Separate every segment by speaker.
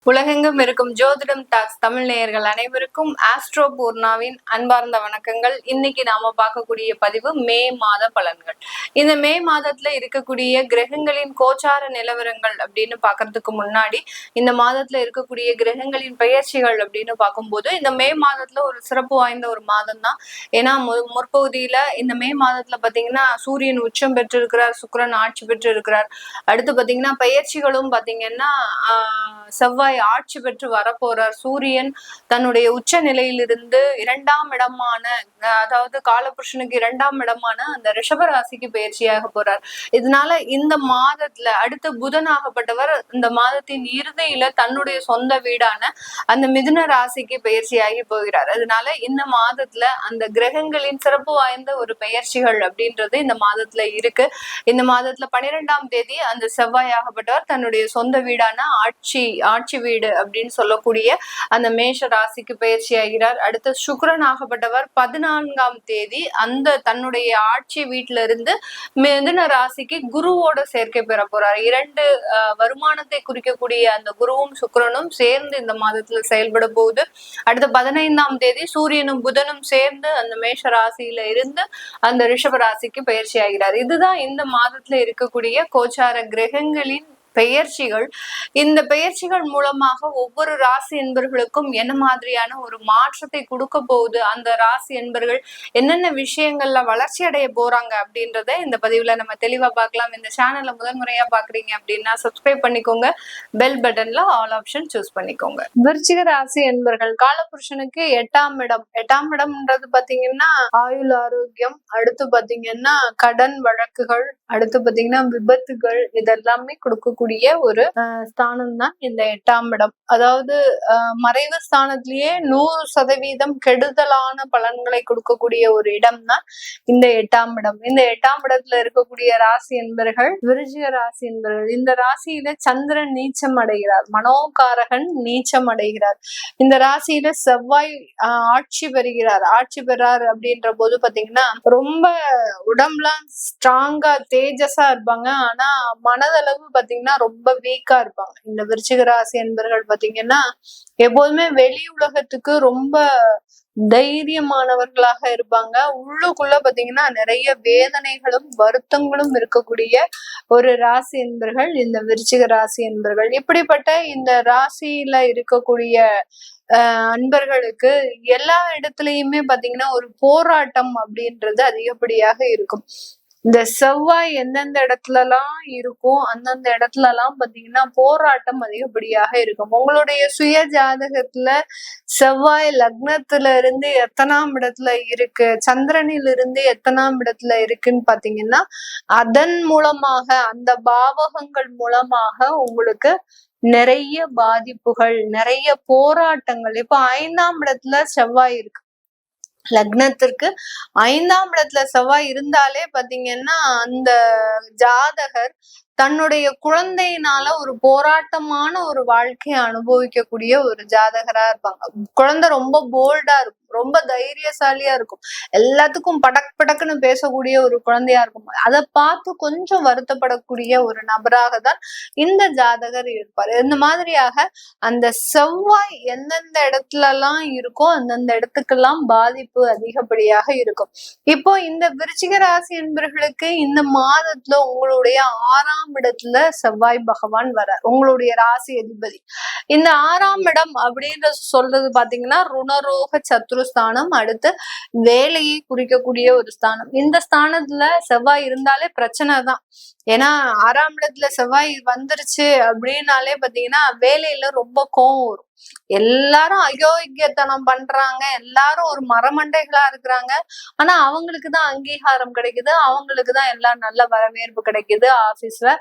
Speaker 1: உலகெங்கும் இருக்கும் ஜோதிடம் டாக்ஸ் தமிழ் நேயர்கள் அனைவருக்கும் ஆஸ்ட்ரோ பூர்ணாவின் அன்பார்ந்த வணக்கங்கள். இன்னைக்கு நாம பார்க்கக்கூடிய பதிவு மே மாத பலன்கள். இந்த மே மாதத்துல இருக்கக்கூடிய கிரகங்களின் கோச்சார நிலவரங்கள் அப்படின்னு பாக்குறதுக்கு முன்னாடி இந்த மாதத்துல இருக்கக்கூடிய கிரகங்களின் பெயர்ச்சிகள் அப்படின்னு பார்க்கும்போது இந்த மே மாதத்துல ஒரு சிறப்பு வாய்ந்த ஒரு மாதம் தான். ஏன்னா முற்பகுதியில இந்த மே மாதத்துல பாத்தீங்கன்னா சூரியன் உச்சம் பெற்று இருக்கிறார், சுக்கிரன் ஆட்சி பெற்று இருக்கிறார். அடுத்து பாத்தீங்கன்னா பெயர்ச்சிகளும் பாத்தீங்கன்னா செவ்வாய் ஆட்சி பெற்று வரப்போறார். சூரியன் தன்னுடைய உச்ச நிலையிலிருந்து இரண்டாம் இடமான, அதாவது காலபுருஷனுக்கு இரண்டாம் இடமான அந்த ரிஷபராசிக்கு பயிற்சியாக போறார். இதனால இந்த மாதத்துல அடுத்த புதனாகப்பட்டவர் இந்த மாதத்தின் இறுதியில தன்னுடைய சொந்த வீடான அந்த மிதுன ராசிக்கு பயிற்சியாகி போகிறார். அதனால இந்த மாதத்துல அந்த கிரகங்களின் சிறப்பு வாய்ந்த ஒரு பெயர்ச்சிகள் அப்படின்றது இந்த மாதத்துல இருக்கு. இந்த மாதத்துல 12ஆம் தேதி அந்த செவ்வாயாகப்பட்டவர் தன்னுடைய சொந்த வீடான ஆட்சி வீடு அப்படின்னு சொல்லக்கூடிய அந்த மேஷ ராசிக்கு பயிற்சி ஆகிறார். அடுத்து சுக்கிரன் ஆகப்பட்டவர் 14ஆம் தேதி அந்த தன்னுடைய ஆட்சி வீட்டுல இருந்து மிதுன ராசிக்கு குருவோட சேர்க்கை பெற போறார். இரண்டு வருமானத்தை குறிக்கக்கூடிய அந்த குருவும் சுக்கிரனும் சேர்ந்து இந்த மாதத்துல செயல்பட போகுது. அடுத்து 15ஆம் தேதி சூரியனும் புதனும் சேர்ந்து அந்த மேஷ ராசியில இருந்து அந்த ரிஷப ராசிக்கு பயிற்சி ஆகிறார். இதுதான் இந்த மாதத்துல இருக்கக்கூடிய கோச்சார கிரகங்களின் பெயர்ச்சிகள். இந்த பெயர்ச்சிகள் மூலமாக ஒவ்வொரு ராசி என்பர்களுக்கும் என்ன மாதிரியான ஒரு மாற்றத்தை கொடுக்க போகுது, அந்த ராசி என்பர்கள் என்னென்ன விஷயங்கள்ல வளர்ச்சி அடைய போறாங்க அப்படின்றத இந்த பதிவுல நம்ம தெளிவா பார்க்கலாம். இந்த சேனல்ல முதன்முறையா பாக்குறீங்க அப்படின்னா சப்ஸ்கிரைப் பண்ணிக்கோங்க, பெல் பட்டன்ல ஆல் ஆப்ஷன் சூஸ் பண்ணிக்கோங்க. விருச்சிக ராசி என்பர்கள் காலபுருஷனுக்கு 8ஆம் இடம். 8ஆம் இடம்ன்றது பாத்தீங்கன்னா ஆயுள் ஆரோக்கியம், அடுத்து பாத்தீங்கன்னா கடன் வழக்குகள், அடுத்து பாத்தீங்கன்னா விபத்துகள், இதெல்லாமே கொடுக்க ஒரு ஸ்தானம் தான் இந்த 8ஆம் இடம். அதாவது மறைவு ஸ்தானத்திலேயே 100% கெடுதலான பலன்களை கொடுக்கக்கூடிய ஒரு இடம் தான் இந்த 8ஆம் இடம். இந்த 8ஆம் இடத்துல இருக்கக்கூடிய ராசி என்பர்கள் விருச்சிக ராசி என்பர்கள். இந்த ராசியில சந்திரன் நீச்சம் அடைகிறார், மனோகாரகன் நீச்சம் அடைகிறார். இந்த ராசியில செவ்வாய் ஆட்சி பெறுகிறார். ஆட்சி பெறார் அப்படின்ற போது பாத்தீங்கன்னா ரொம்ப உடம்புலாம் ஸ்ட்ராங்கா தேஜஸா இருப்பாங்க. ஆனா மனதளவு பாத்தீங்கன்னா ரொம்ப வீக்கா இருப்பாங்க. இந்த விருச்சிக ராசி என்பர்கள் பாத்தீங்கன்னா எப்போதுமே வெளி உலகத்துக்கு ரொம்ப தைரியமானவர்களாக இருப்பாங்க. உள்ளுக்குள்ள பாத்தீங்கன்னா நிறைய வேதனைகளும் வருத்தங்களும் இருக்கக்கூடிய ஒரு ராசி என்பர்கள் இந்த விருச்சிக ராசி என்பர்கள். இப்படிப்பட்ட இந்த ராசியில இருக்கக்கூடிய அன்பர்களுக்கு எல்லா இடத்துலயுமே பாத்தீங்கன்னா ஒரு போராட்டம் அப்படின்றது அதிகப்படியாக இருக்கும். இந்த செவ்வாய் எந்தெந்த இடத்துல எல்லாம் இருக்கும் அந்தந்த இடத்துல எல்லாம் பாத்தீங்கன்னா போராட்டம் அதிகப்படியாக இருக்கும். உங்களுடைய சுய ஜாதகத்துல செவ்வாய் லக்னத்துல இருந்து எத்தனாம் இடத்துல இருக்கு, சந்திரனில் இருந்து எத்தனாம் இடத்துல இருக்குன்னு பாத்தீங்கன்னா அதன் மூலமாக அந்த பாவகங்கள் மூலமாக உங்களுக்கு நிறைய பாதிப்புகள், நிறைய போராட்டங்கள். இப்போ 5ஆம் இடத்துல செவ்வாய் இருக்கு, லக்னத்திற்கு 5ஆம் இடத்துல செவ்வாய் இருந்தாலே பாத்தீங்கன்னா அந்த ஜாதகர் தன்னுடைய குழந்தையினால ஒரு போராட்டமான ஒரு வாழ்க்கையை அனுபவிக்கக்கூடிய ஒரு ஜாதகரா இருப்பாங்க. குழந்தை ரொம்ப போல்டா இருக்கும், ரொம்ப தைரியசாலியா இருக்கும், எல்லாத்துக்கும் படக் படக்குன்னு பேசக்கூடிய ஒரு குழந்தையா இருக்கும். அதை பார்த்து கொஞ்சம் வருத்தப்படக்கூடிய ஒரு நபராக தான் இந்த ஜாதகர் இருப்பார். இந்த மாதிரியாக அந்த செவ்வாய் எந்தெந்த இடத்துல எல்லாம் இருக்கோ அந்தந்த இடத்துக்கெல்லாம் பாதிப்பு அதிகப்படியாக இருக்கும். இப்போ இந்த விருச்சிக ராசி என்பவர்களுக்கு இந்த மாதத்துல உங்களுடைய 6ஆம் இடத்துல செவ்வாய் பகவான் வர உங்களுடைய ராசி அதிபதி. இந்த 6ஆம் இடம் அப்படின்ற சொல்றது பாத்தீங்கன்னா ருணரோக சத்ருஸ்தானம், அடுத்து வேலையை குறிக்கக்கூடிய ஒரு ஸ்தானம். இந்த ஸ்தானத்துல செவ்வாய் இருந்தாலே பிரச்சனை தான். ஏன்னா 6ஆம் இடத்துல செவ்வாய் வந்துருச்சு அப்படின்னாலே பாத்தீங்கன்னா வேலையில ரொம்ப கோவம் வரும். எல்லாரும் அயோக்கியத்தனம் பண்றாங்க, எல்லாரும் ஒரு மரமண்டைகளா இருக்கிறாங்க. ஆனா அவங்களுக்குதான் அங்கீகாரம் கிடைக்குது, அவங்களுக்குதான் எல்லாம் நல்ல வரவேற்பு கிடைக்குது, ஆபீஸ்ல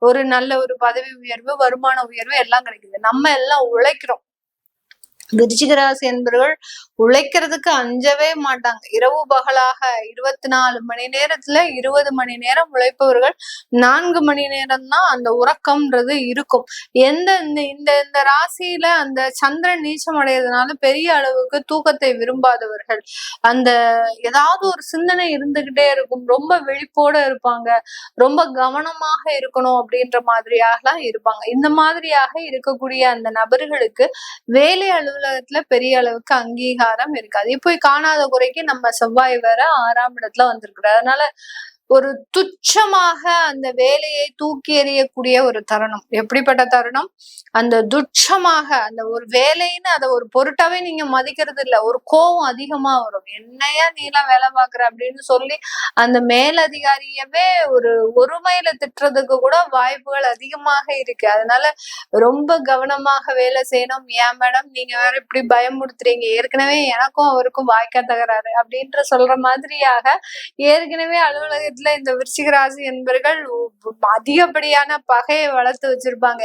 Speaker 1: ஒரு நல்ல ஒரு பதவி உயர்வு, வருமான உயர்வு எல்லாம் கிடைக்குது. நம்ம எல்லாம் உழைக்கிறோம், விருச்சிக ராசி என்பவர்கள் உழைக்கிறதுக்கு அஞ்சவே மாட்டாங்க. இரவு பகலாக 24 மணி நேரத்துல 20 மணி நேரம் உழைப்பவர்கள் 4 மணி நேரம் தான் அந்த உறக்கம்ன்றது இருக்கும். எந்த இந்த இந்த ராசியில அந்த சந்திரன் நீச்சம் அடைகிறதுனால பெரிய அளவுக்கு தூக்கத்தை விரும்பாதவர்கள், அந்த ஏதாவது ஒரு சிந்தனை இருந்துகிட்டே இருக்கும், ரொம்ப விழிப்போட இருப்பாங்க, ரொம்ப கவனமாக இருக்கணும் அப்படின்ற மாதிரியாக இருப்பாங்க. இந்த மாதிரியாக இருக்கக்கூடிய அந்த நபர்களுக்கு வேலை அலுவலகத்துல பெரிய அளவுக்கு அங்கீகாரம் இருக்காது. இப்போ காணாத குறைக்கு நம்ம செவ்வாய் வேற 6ஆம் இடத்துல வந்திருக்கிறார். அதனால ஒரு துச்சமாக அந்த வேலையை தூக்கி எறியக்கூடிய ஒரு தருணம். எப்படிப்பட்ட தருணம்? அந்த துச்சமாக அந்த ஒரு வேலைன்னு அதை ஒரு பொருட்டாவே நீங்க மதிக்கிறது இல்ல. ஒரு கோபம் அதிகமா வரும். என்னையா நீலாம் வேலை பாக்குற அப்படின்னு சொல்லி அந்த மேலதிகாரியவே ஒரு ஒருமையில திட்டுறதுக்கு கூட வாய்ப்புகள் அதிகமாக இருக்கு. அதனால ரொம்ப கவனமாக வேலை செய்யணும். ஏன் மேடம் நீங்க வேற இப்படி பயமுறுத்துறீங்க, ஏற்கனவே எனக்கும் அவருக்கும் வாய்க்கா தகராறு அப்படின்ற சொல்ற மாதிரியாக ஏற்கனவே அலுவலகத்துல இந்த விருச்சிக ராசி என்பவர்கள் அதிகப்படியான பகையை வளர்த்து வச்சிருப்பாங்க.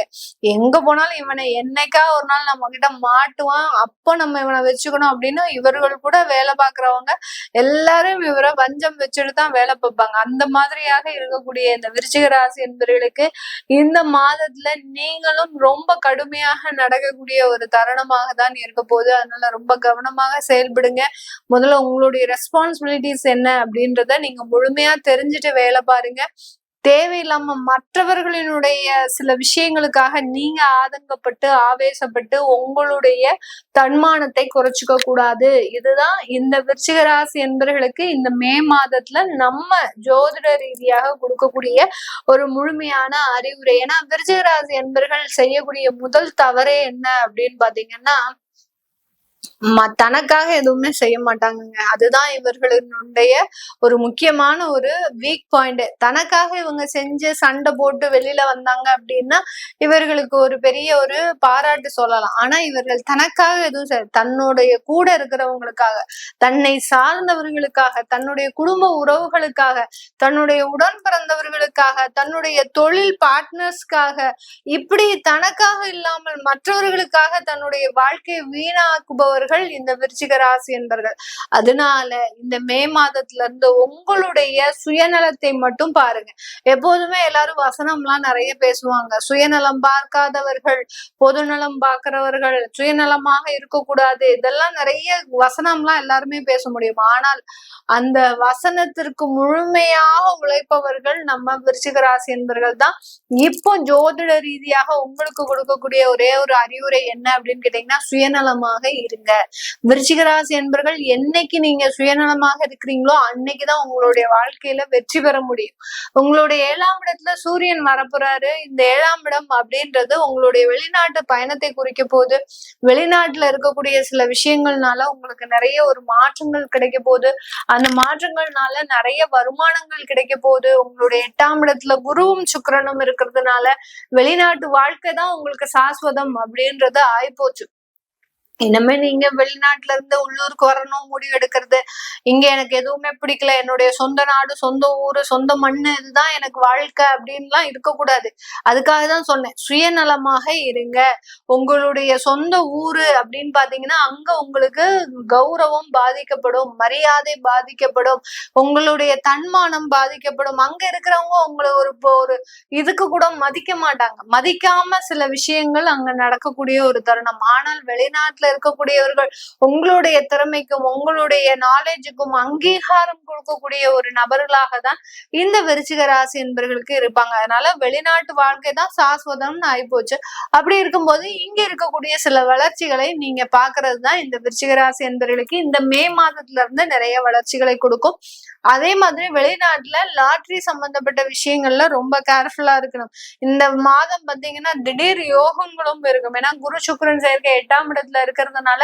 Speaker 1: எங்க போனாலும் இவனை என்னைக்கா ஒரு நாள் நம்ம கிட்ட மாட்டுவான், அப்போ நம்ம இவனை வச்சுக்கணும் அப்படின்னு இவர்கள் கூட வேலை பாக்குறவங்க எல்லாரும் இவரை வஞ்சம் வச்சுட்டு தான் வேலை பார்ப்பாங்க. அந்த மாதிரியாக இருக்கக்கூடிய இந்த விருச்சிக ராசி என்பவர்களுக்கு இந்த மாதத்துல நீங்களும் ரொம்ப கடுமையாக நடக்கக்கூடிய ஒரு தருணமாக தான் இருக்க போகுது. அதனால ரொம்ப கவனமாக செயல்படுங்க. முதல்ல உங்களுடைய ரெஸ்பான்சிபிலிட்டிஸ் என்ன அப்படின்றத நீங்க முழுமையா தெரிஞ்சுட்டு வேலை பாருங்க. தேவையில்லாம மற்றவர்களினுடைய சில விஷயங்களுக்காக நீங்க ஆதங்கப்பட்டு ஆவேசப்பட்டு உங்களுடைய தன்மானத்தை குறைச்சிக்க கூடாது. இதுதான் இந்த விருச்சிக ராசி என்பவர்களுக்கு இந்த மே மாதத்துல நம்ம ஜோதிட ரீதியாக கொடுக்கக்கூடிய ஒரு முழுமையான அறிவுரை. ஏன்னா விருச்சிக ராசி என்பவர்கள் செய்யக்கூடிய முதல் தவறே என்ன அப்படின்னு பாத்தீங்கன்னா, தனக்காக எதுவுமே செய்ய மாட்டாங்கங்க. அதுதான் இவர்களுடைய ஒரு முக்கியமான ஒரு வீக் பாயிண்ட். தனக்காக இவங்க செஞ்சு சண்டை போட்டு வெளியில வந்தாங்க அப்படின்னா இவர்களுக்கு ஒரு பெரிய ஒரு பாராட்டு சொல்லலாம். ஆனா இவர்கள் தனக்காக எதுவும் தன்னுடைய கூட இருக்கிறவங்களுக்காக, தன்னை சார்ந்தவர்களுக்காக, தன்னுடைய குடும்ப உறவுகளுக்காக, தன்னுடைய உடன் பிறந்தவர்களுக்காக, தன்னுடைய தொழில் பார்ட்னர்ஸ்க்காக, இப்படி தனக்காக இல்லாமல் மற்றவர்களுக்காக தன்னுடைய வாழ்க்கையை வீணாக்குபவர்கள் இந்த விருச்சிக ராசி என்பவர்கள். அதனால இந்த மே மாதத்துல இருந்து உங்களுடைய சுயநலத்தை மட்டும் பாருங்க. எப்போதுமே எல்லாரும் வசனம் எல்லாம் நிறைய பேசுவாங்க. சுயநலம் பார்க்காதவர்கள், பொதுநலம் பார்க்கிறவர்கள், சுயநலமாக இருக்கக்கூடாது, இதெல்லாம் நிறைய வசனம்லாம் எல்லாருமே பேச முடியும். ஆனால் அந்த வசனத்திற்கு முழுமையாக உழைப்பவர்கள் நம்ம விருச்சிக ராசி என்பவர்கள் தான். இப்போ ஜோதிட ரீதியாக உங்களுக்கு கொடுக்கக்கூடிய ஒரே ஒரு அறிவுரை என்ன அப்படின்னு கேட்டீங்கன்னா, சுயநலமாக இருங்க. விருச்சிக ராசி என்பவர்கள் என்னைக்கு நீங்க சுயநலமாக இருக்கிறீங்களோ அன்னைக்குதான் உங்களுடைய வாழ்க்கையில வெற்றி பெற முடியும். உங்களுடைய 7ஆம் இடத்துல சூரியன் வரப்போறாரு. இந்த 7ஆம் இடம் அப்படின்றது உங்களுடைய வெளிநாட்டு பயணத்தை குறிக்க போகுது. வெளிநாட்டுல இருக்கக்கூடிய சில விஷயங்கள்னால உங்களுக்கு நிறைய ஒரு மாற்றங்கள் கிடைக்க போகுது. அந்த மாற்றங்கள்னால நிறைய வருமானங்கள் கிடைக்க போகுது. உங்களுடைய 8ஆம் இடத்துல குருவும் சுக்கிரனும் இருக்கிறதுனால வெளிநாட்டு வாழ்க்கை தான் உங்களுக்கு சாஸ்வதம் அப்படின்றது ஆயிப்போச்சு. இனிமே நீங்க வெளிநாட்டுல இருந்து உள்ளூருக்கு வரணும் முடிவு எடுக்கிறது, இங்க எனக்கு எதுவுமே பிடிக்கல, என்னுடைய சொந்த நாடு, சொந்த ஊரு, சொந்த மண்ணு, இதுதான் எனக்கு வாழ்க்கை அப்படின்லாம் இருக்கக்கூடாது. அதுக்காக தான் சொன்னேன், சுயநலமாக இருங்க. உங்களுடைய சொந்த ஊரு அப்படின்னு பாத்தீங்கன்னா அங்க உங்களுக்கு கௌரவம் பாதிக்கப்படும், மரியாதை பாதிக்கப்படும், உங்களுடைய தன்மானம் பாதிக்கப்படும். அங்க இருக்கிறவங்க உங்களை ஒரு இதுக்கு கூட மதிக்க மாட்டாங்க. மதிக்காம சில விஷயங்கள் அங்க நடக்கக்கூடிய ஒரு தருணம். ஆனால் வெளிநாட்டுல இருக்கக்கூடியவர்கள் உங்களுடைய திறமைக்கும் உங்களுடைய நாலேஜுக்கும் அங்கீகாரம் கொடுக்கக்கூடிய ஒரு நபர்களாக தான் இந்த விருச்சிக ராசி என்பவர்களுக்கு இருப்பாங்க. அதனால வெளிநாட்டு வாழ்க்கை தான் சாஸ்வதம்னு ஆயிப்போச்சு. அப்படி இருக்கும்போது இங்க இருக்கக்கூடிய சில வளர்ச்சிகளை நீங்க பாக்குறது தான் இந்த விருச்சிக ராசி என்பவர்களுக்கு இந்த மே மாதத்துல இருந்து நிறைய வளர்ச்சிகளை கொடுக்கும். அதே மாதிரி வெளிநாட்டுல லாட்ரி சம்பந்தப்பட்ட விஷயங்கள்ல ரொம்ப கேர்ஃபுல்லா இருக்கணும். இந்த மாதம் பாத்தீங்கன்னா திடீர் யோகங்களும் இருக்கும். ஏன்னா குரு சுக்கிரன் சேர்க்கை 8ஆம் இடத்துல இருக்கிறதுனால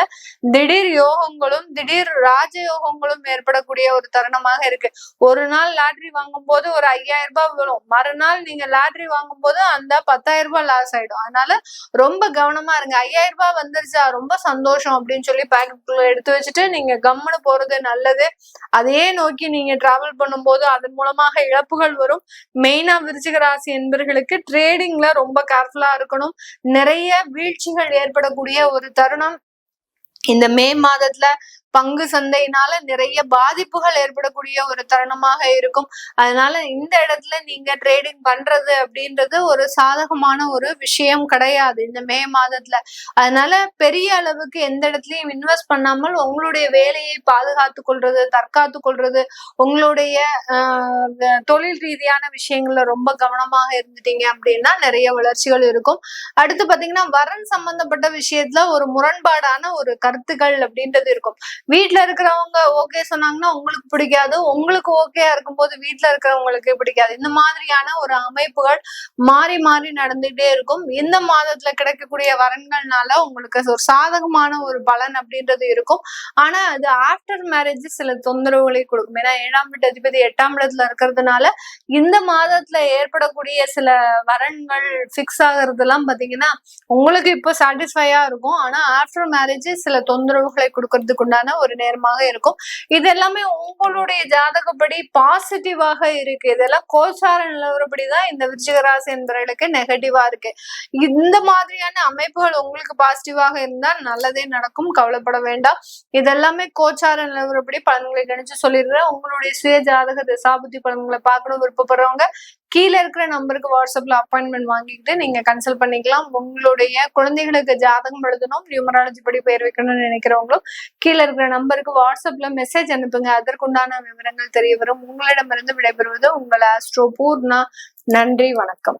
Speaker 1: திடீர் யோகங்களும் திடீர் ராஜயோகங்களும் ஏற்படக்கூடிய ஒரு தருணமாக இருக்கு. ஒரு நாள் லாட்ரி வாங்கும் போது ஒரு 5000 ரூபாய் விழும், மறுநாள் நீங்க லாட்ரி வாங்கும் போது அந்த 10,000 ரூபாய் லாஸ் ஆயிடும். அதனால ரொம்ப கவனமா இருங்க. 5000 ரூபாய் வந்துருச்சா ரொம்ப சந்தோஷம் அப்படின்னு சொல்லி பேக்கெட்டுக்குள்ள எடுத்து வச்சுட்டு நீங்க கம்முன்னு போறது நல்லது. அதையே நோக்கி நீங்க டிராவல் பண்ணும்போது அதன் மூலமாக இழப்புகள் வரும். மெயினா விருச்சிக ராசி என்பவர்களுக்கு ட்ரேடிங்ல ரொம்ப கேர்ஃபுல்லா இருக்கணும். நிறைய வீழ்ச்சிகள் ஏற்படக்கூடிய ஒரு தருணம் இந்த மே மாதத்துல பங்கு சந்தையினால நிறைய பாதிப்புகள் ஏற்படக்கூடிய ஒரு தருணமாக இருக்கும். அதனால இந்த இடத்துல நீங்க ட்ரேடிங் பண்றது அப்படின்றது ஒரு சாதகமான ஒரு விஷயம் கிடையாது இந்த மே மாதத்துல. அதனால பெரிய அளவுக்கு எந்த இடத்துலயும் இன்வெஸ்ட் பண்ணாமல் உங்களுடைய வேலையை பாதுகாத்து கொள்றது, தற்காத்து கொள்றது, உங்களுடைய தொழில் ரீதியான விஷயங்கள்ல ரொம்ப கவனமாக இருந்துட்டீங்க அப்படின்னா நிறைய வளர்ச்சிகள் இருக்கும். அடுத்து பாத்தீங்கன்னா வரன் சம்பந்தப்பட்ட விஷயத்துல ஒரு முரண்பாடான ஒரு கருத்துக்கள் அப்படின்றது இருக்கும். வீட்டுல இருக்கிறவங்க ஓகே சொன்னாங்கன்னா உங்களுக்கு பிடிக்காது, உங்களுக்கு ஓகேயா இருக்கும்போது வீட்டுல இருக்கிறவங்களுக்கு பிடிக்காது. இந்த மாதிரியான ஒரு அமைப்புகள் மாறி மாறி நடந்துகிட்டே இருக்கும். இந்த மாதத்துல கிடைக்கக்கூடிய வரன்கள்னால உங்களுக்கு ஒரு சாதகமான ஒரு பலன் அப்படின்றது இருக்கும். ஆனா அது ஆஃப்டர் மேரேஜ் சில தொந்தரவுகளை கொடுக்கும். ஏன்னா 7ஆம் வீட்டு அதிபதி 8ஆம் இடத்துல இருக்கிறதுனால இந்த மாதத்துல ஏற்படக்கூடிய சில வரன்கள் பிக்ஸ் ஆகுறது எல்லாம் பாத்தீங்கன்னா உங்களுக்கு இப்போ சாட்டிஸ்ஃபையா இருக்கும். ஆனா ஆஃப்டர் மேரேஜ் சில தொந்தரவுகளை கொடுக்கறதுக்கு உண்டான ஒரு நேரமாக இருக்கும். இது எல்லாமே உங்களுடைய ஜாதகப்படி பாசிட்டிவாக இருக்கு. இதெல்லாம் கோச்சார நிலவரப்படிதான் இந்த விருச்சிக ராசி என்பவர்களுக்கு நெகட்டிவா இருக்கு. இந்த மாதிரியான அமைப்புகள் உங்களுக்கு பாசிட்டிவாக இருந்தால் நல்லதே நடக்கும், கவலைப்பட வேண்டாம். இதெல்லாமே கோச்சார நிலவரப்படி பலன்களை கணிச்சு சொல்லிடுறேன். உங்களுடைய சுய ஜாதக திசாபுத்தி பலன்களை பார்க்கணும் விருப்பப்படுறவங்க கீழே இருக்கிற நம்பருக்கு வாட்ஸ்அப்ல அப்பாயின்மெண்ட் வாங்கிக்கிட்டு நீங்க கன்சல்ட் பண்ணிக்கலாம். உங்களுடைய குழந்தைகளுக்கு ஜாதகம் எழுதணும், நியூமராலஜி படி பெயர் வைக்கணும்னு நினைக்கிறவங்களும் கீழே இருக்கிற நம்பருக்கு வாட்ஸ்அப்ல மெசேஜ் அனுப்புங்க. அதற்குண்டான விவரங்கள் தெரிய வரும். உங்களிடமிருந்து விடைபெறுவது உங்கள் ஆஸ்ட்ரோ பூர்ணா. நன்றி, வணக்கம்.